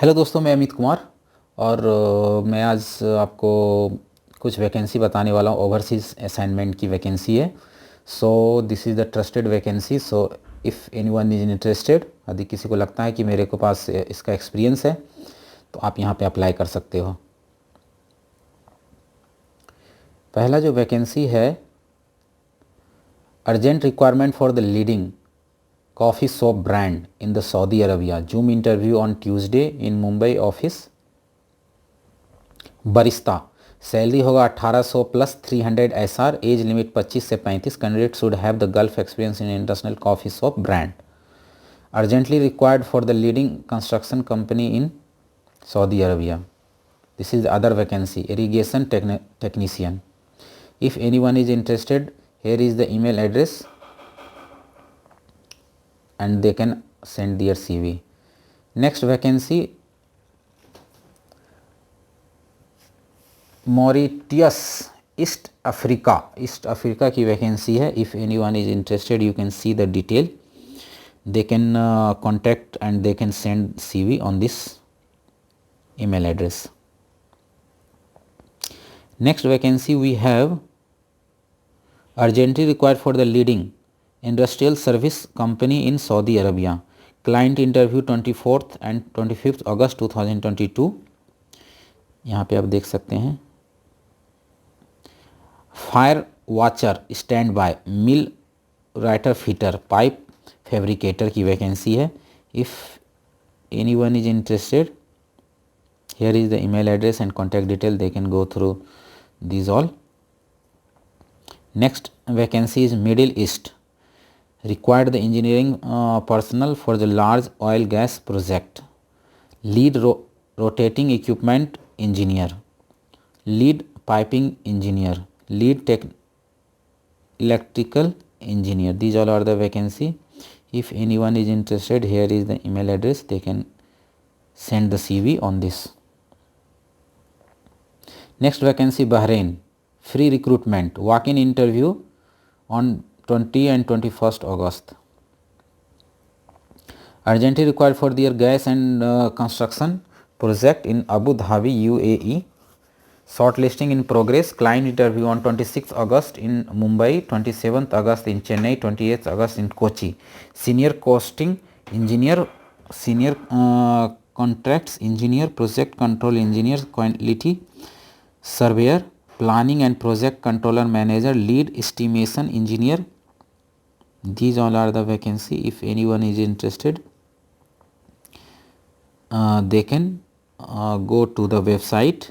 Hello दोस्तों, मैं अमित कुमार और मैं आज आपको कुछ वैकेंसी बताने वाला हूँ। ओवरसीज़ असाइनमेंट की वैकेंसी है। So this is the trusted vacancy. So if anyone is interested, यदि किसी को लगता है कि मेरे को पास इसका एक्सपीरियंस है, तो आप यहाँ पे अप्लाई कर सकते हो। पहला जो वैकेंसी है, urgent requirement for the leading coffee shop brand in the Saudi Arabia. Zoom interview on Tuesday in Mumbai office. Barista, salary होगा 1800 प्लस 300 एसआर। एज लिमिट 25 से 35। Candidate should have the gulf experience in international coffee shop brand. Urgently required for the leading construction company in Saudi Arabia. This is other vacancy, irrigation technician. If any one is interested, here is the email address and they can send their CV. Next vacancy, Mauritius, East Africa की vacancy है। If anyone is interested, you can see the detail. They can contact and they can send CV on this email address. Next vacancy we have urgently required for the leading industrial service company in Saudi Arabia. Client interview 24th and 25th August 2022. यहाँ पे आप देख सकते हैं। Fire watcher, stand by, mill writer, fitter, pipe fabricator की vacancy है। If anyone is interested, here is the email address and contact detail. They can go through these all. Next vacancy is Middle East, required the engineering personnel for the large oil gas project. Lead rotating equipment engineer, lead piping engineer, lead electrical engineer. These all are the vacancy. If anyone is interested, here is the email address. They can send the CV on this. Next vacancy, Bahrain, free recruitment, walk-in interview on 20 and 21st August. Urgently required for their gas and construction project in Abu Dhabi, UAE. Shortlisting in progress. Client interview on 26th August in Mumbai, 27th August in Chennai, 28th August in Kochi. Senior costing engineer, senior contracts engineer, project control engineer, quality surveyor, planning and project controller manager, lead estimation engineer. These all are the vacancy. If anyone is interested, they can go to the website.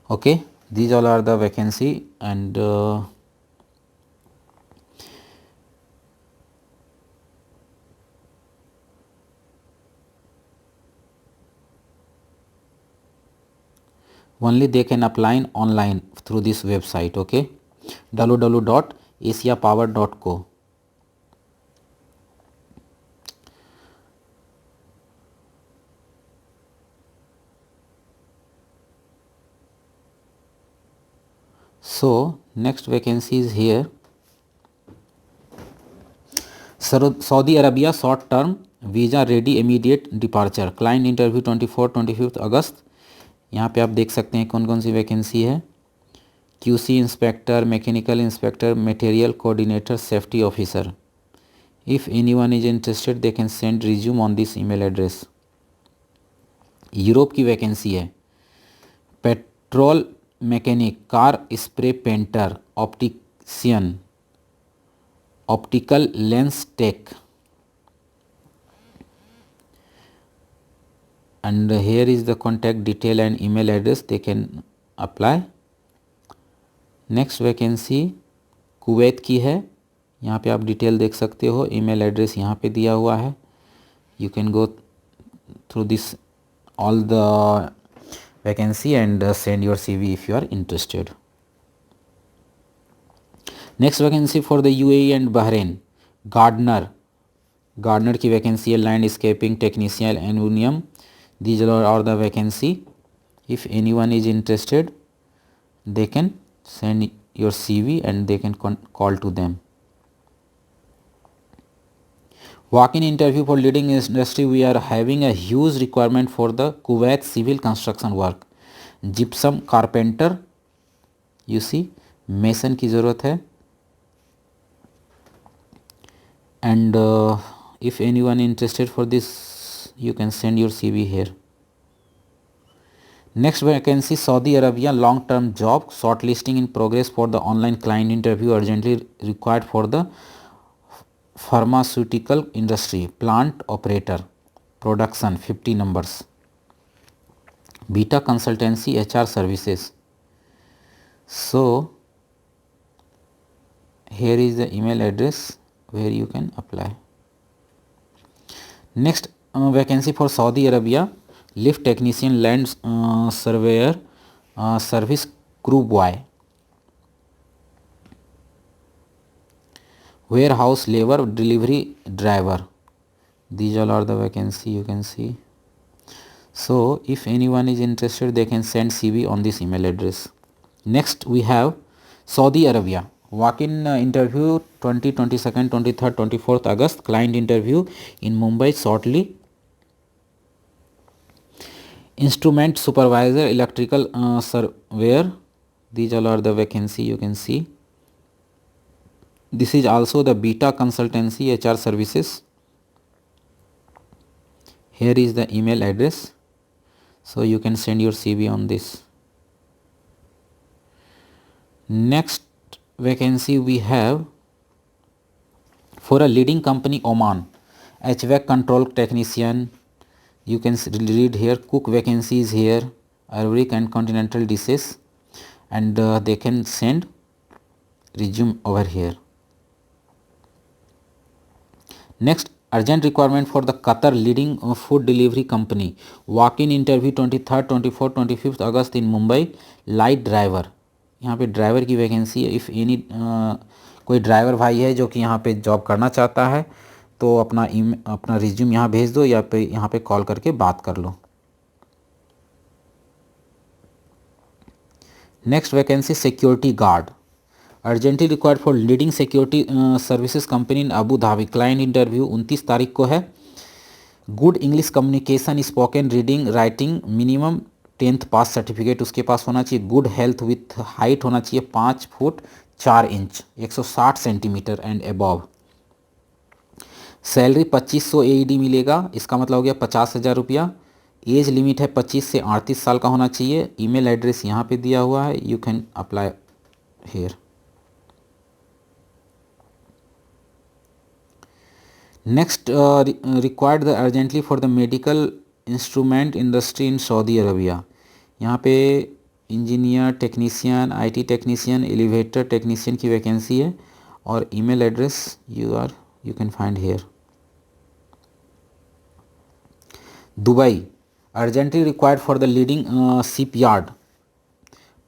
Okay, these all are the vacancy and only they can apply online through this website. Okay, www.asiapower.co. So next vacancy is here, Saudi Arabia short term visa ready immediate departure. Client interview 24-25 अगस्त। यहाँ पे आप देख सकते हैं कौन कौन सी वैकेंसी है। QC inspector, mechanical inspector, material coordinator, safety officer. If anyone is interested, they can send resume on this email address. Europe की वैकेंसी है, petrol mechanic, car spray painter, optician, optical lens tech, and here is the contact detail and email address. They can apply. Next vacancy Kuwait की है। यहाँ पे आप detail देख सकते हो, ईमेल एड्रेस यहाँ पे दिया हुआ है। You can go through this all the vacancy and send your CV if you are interested. Next vacancy for the UAE and Bahrain, gardener की वैकेंसी है, landscaping technician, aluminium, these are the vacancy. If anyone is interested, they can send your CV and they can call to them. Walk-in interview for leading industry. We are having a huge requirement for the Kuwait civil construction work. Gypsum carpenter, you see, mason की ज़रूरत है. And if anyone interested for this, you can send your CV here. Next vacancy, Saudi Arabia, long term job, shortlisting in progress for the online client interview, urgently required for the pharmaceutical industry, plant operator, production, 50 numbers. Beta consultancy, HR services. So here is the email address where you can apply. Next vacancy for Saudi Arabia, lift technician, land surveyor, service crew boy, warehouse labor, delivery driver. These all are the vacancy, you can see. So if anyone is interested, they can send CV on this email address. Next we have Saudi Arabia, walk-in interview 20, 22nd, 23rd, 24th August, client interview in Mumbai shortly. Instrument supervisor, electrical surveyor, these all are the vacancy, you can see. This is also the Beta consultancy, HR services. Here is the email address, so you can send your CV on this. Next vacancy we have for a leading company Oman, HVAC control technician, you can read here. Cook vacancies here, Arabic and continental dishes, and they can send resume over here. Next, urgent requirement for the Qatar leading food delivery company, walk-in interview 23rd, 24th, 25th August in Mumbai, light driver. यहाँ पे driver की vacancy है. If any कोई driver भाई है जो कि यहाँ पे जॉब करना चाहता है तो अपना रिज्यूम यहाँ भेज दो या यहाँ पे कॉल करके बात कर लो. Next vacancy security guard, urgently required for leading security services company in Abu Dhabi, client interview 29 तारीख को है. Good English communication, spoken reading writing, minimum 10th pass certificate उसके पास होना चाहिए. गुड हेल्थ विथ हाइट होना चाहिए 5 foot 4 inch 160 centimetre and above. Salary 2500 AED मिलेगा, इसका मतलब हो गया 50,000 रुपया. एज लिमिट है 25 से 38 साल का होना चाहिए. ईमेल एड्रेस यहाँ पे दिया हुआ है, you can apply here. Next required the urgently for the medical instrument industry in Saudi Arabia. यहाँ पे engineer technician, IT technician, elevator technician की वैकेंसी है और email address you can find here. Dubai, urgently required for the leading shipyard,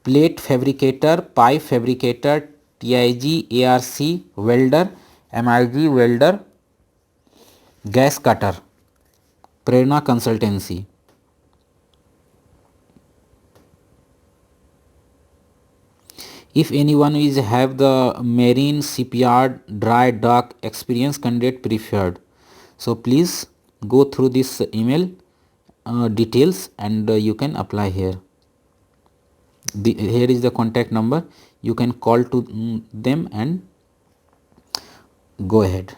plate fabricator, pipe fabricator, TIG, ARC welder, MIG welder, gas cutter, Prerna consultancy. If anyone is have the marine, shipyard, dry dock experience, candidate preferred. So please go through this email details and you can apply here. Here is the contact number, you can call to them and go ahead.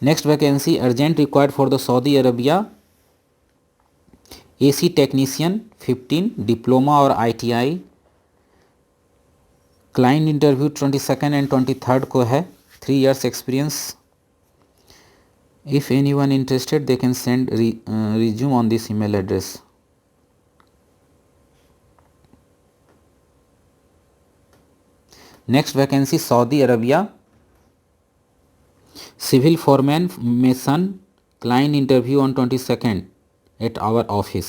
Next vacancy, urgent required for the Saudi Arabia, AC technician 15, diploma और ITI. Client interview 22nd and 23rd को है. 3 years experience. If anyone interested they can send resume on this email address. Next vacancy Saudi Arabia, civil foreman mason, client interview on 22nd at our office.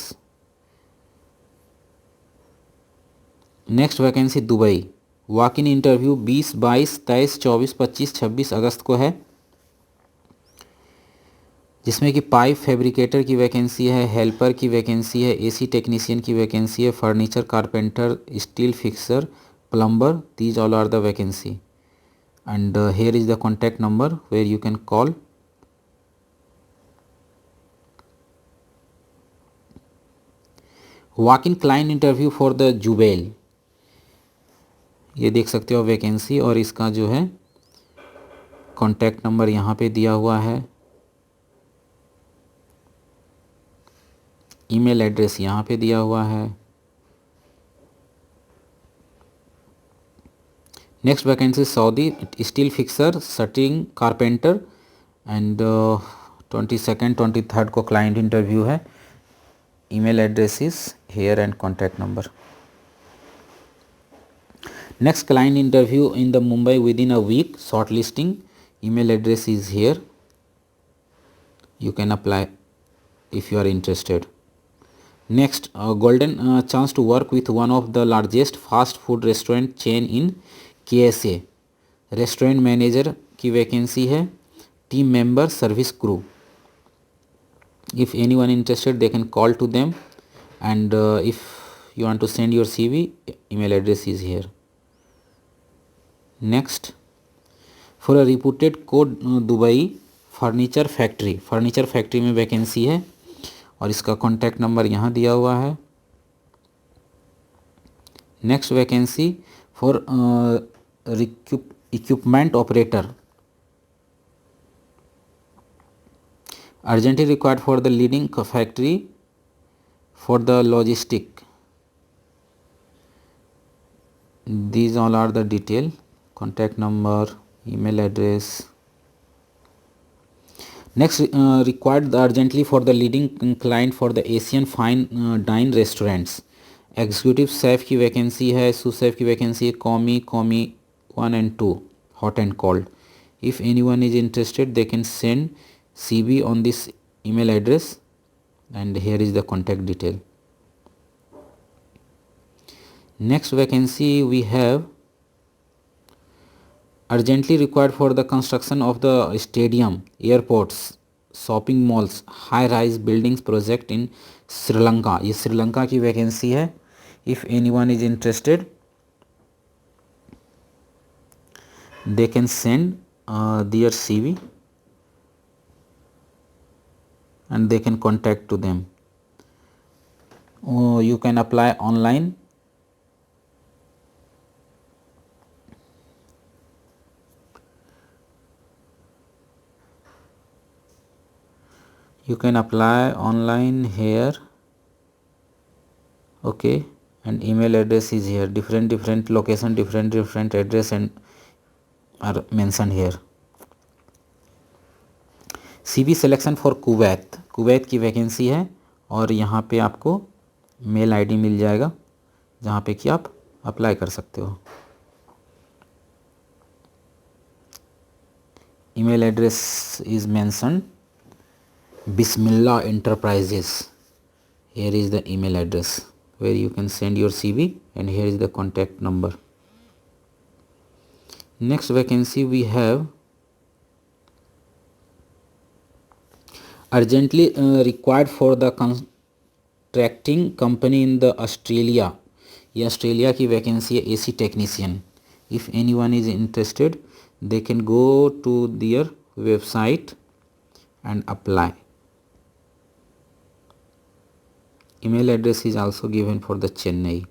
Next vacancy Dubai, walk in interview 20, 22, 23, 24, 25, 26 अगस्त को है, जिसमें कि pipe fabricator की vacancy है, helper की vacancy है, AC technician की वैकेंसी है, furniture carpenter, steel fixer, plumber, these all are the vacancy and here is the contact number where you can call. walk in client interview for the Jubail, ये देख सकते हो vacancy, और इसका जो है कॉन्टैक्ट नंबर यहाँ पे दिया हुआ है, ईमेल एड्रेस यहाँ पे दिया हुआ है। Next vacancy Saudi steel fixer, shuttering carpenter and 22nd 23rd को क्लाइंट इंटरव्यू है। Email address is here and contact number. Next client interview in the Mumbai with in a week, shortlisting, email address is here, you can apply if you are interested. Next, golden chance to work with one of the largest fast food restaurant chain in KSA, restaurant manager की vacancy है, team member service crew. If anyone interested they can call to them, and if you want to send your CV, email address is here. Next, for a reputed code Dubai furniture factory में vacancy है, और इसका contact number यहाँ दिया हुआ है। Next vacancy for equipment operator, urgently required for the leading factory for the logistic, these all are the detail, contact number, email address. Next, required urgently for the leading client for the Asian fine dine restaurants, executive chef की vacancy है, sous chef की vacancy है, कॉमी 1 and 2 hot and cold. If anyone is interested they can send CV on this email address, and here is the contact detail. Next vacancy we have urgently required for the construction of the stadium, airports, shopping malls, high rise buildings project in Sri Lanka, ये श्रीलंका की vacancy है। If anyone is interested they can send their CV and they can contact to them. You can apply online. You can apply online here, okay, and email address is here, different location, different address and are mentioned here. CV selection for Kuwait की vacancy है, और यहाँ पे आपको mail ID मिल जाएगा जहाँ पे कि आप अप्लाई कर सकते हो। Email address is mentioned, Bismillah Enterprises. Here is the email address where you can send your CV, and here is the contact number. Next vacancy we have urgently required for the contracting company in the Australia. ये Australia की vacancy है, AC technician. If anyone is interested they can go to their website and apply. Email address is also given for the Chennai.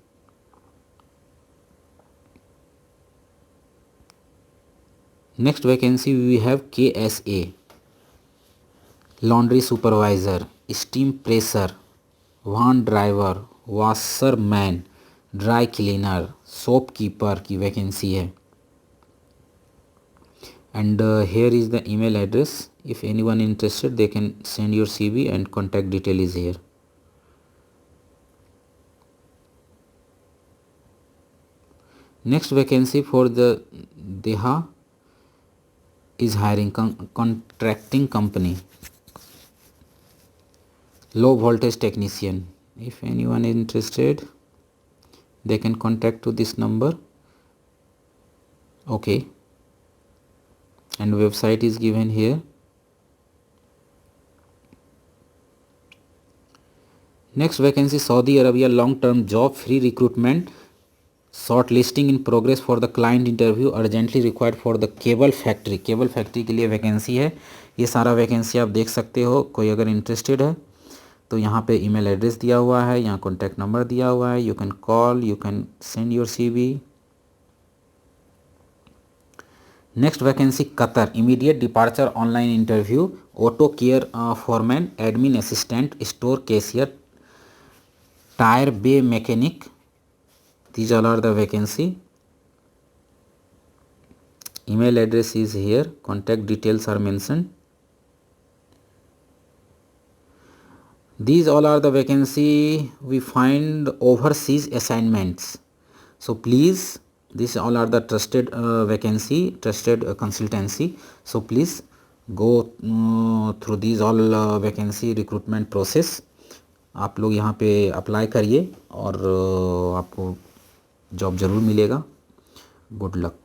Next vacancy we have KSA, laundry supervisor, steam presser, van driver, washerman, dry cleaner, shopkeeper की vacancy है, and here is the email address. If anyone interested they can send your CV and contact detail is here. Next vacancy for the Deha is hiring contracting company, low voltage technician. If anyone is interested they can contact to this number. Okay, and website is given here. Next vacancy, Saudi Arabia long term job, free recruitment, short listing in progress for the client interview, urgently required for the cable factory. Cable factory के लिए vacancy है। ये सारा vacancy आप देख सकते हो। कोई अगर इंटरेस्टेड है तो यहाँ पे ईमेल एड्रेस दिया हुआ है, यहाँ कॉन्टैक्ट नंबर दिया हुआ है। You can call, you can send your CV। Next vacancy Qatar, immediate departure, online interview, auto care foreman, admin assistant, store cashier, tyre bay mechanic. These all are the vacancy. Email address is here. Contact details are mentioned. These all are the vacancy we find overseas assignments. So please, these all are the trusted vacancy, trusted consultancy. So please go through these all vacancy recruitment process. आप लोग यहाँ पे apply करिए और आपको job ज़रूर मिलेगा। Good luck.